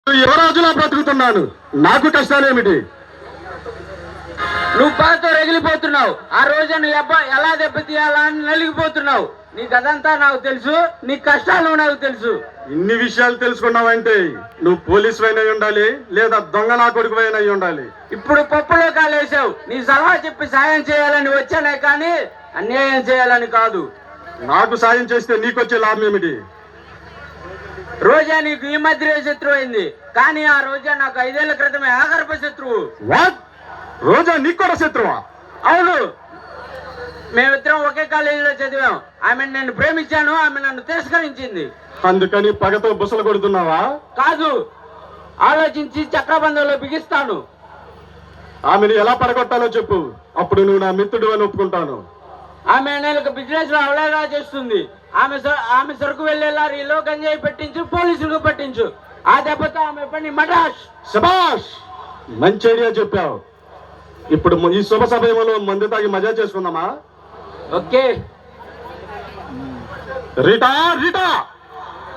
యువరాజులా బ్రతుకుతున్నాను, నాకు కష్టాలేమిటి? నువ్వు బాధతో రగిలిపోతున్నావు. ఆ రోజు నువ్వు ఎలా దెబ్బతీయాలా అని నలిగిపోతున్నావు. నీకు అదంతా నాకు తెలుసు, నీ కష్టాలు నాకు తెలుసు. ఇన్ని విషయాలు తెలుసుకున్నావంటే నువ్వు పోలీసు అయినవి ఉండాలి, లేదా దొంగ నా కొడుకు అయినవి ఉండాలి. ఇప్పుడు పప్పులో కాలేసావు. నీ సలహా చెప్పి సాయం చేయాలని వచ్చానే కానీ అన్యాయం చేయాలని కాదు. నాకు సాయం చేస్తే నీకొచ్చే లాభం ఏమిటి? రోజా నీకు ఈ మధ్య శత్రువు అయింది, కానీ ఆ రోజా నాకు 5 ఏళ్ల క్రితమే ఆగర్భ శత్రువు. వాట్? రోజా నీకు కూడా శత్రువా? అవును, మేమిద్దరం ఒకే కాలేజీలో చదివాం. ఆమె నన్ను ప్రేమించాను, ఆమె నన్ను తిరస్కరించింది. అందుకని పగతో బుసలు కొడుతున్నావా? కాదు, ఆలోచించి చక్రబంధంలో బిగిస్తాను. ఆమెను ఎలా పడగొట్టాలో చెప్పు, అప్పుడు నువ్వు నా మిత్రుడు అని ఒప్పుకుంటాను. ఆమె నెలకు బిజినెస్ లో అవలేగా చేస్తుంది. ఆమె సరుకు వెళ్లే లారీలో గంజాయి పెట్టించు, పోలీసులకు పట్టించు. ఆ దెబ్బతో ఆమె పని మటాష్. శబాష్, మంచి ఐడియా చెప్పావు. ఇప్పుడు ఈ శుభ సమయంలో మందు తాగి మజా చేసుకుందామా? ఓకే. Rita Rita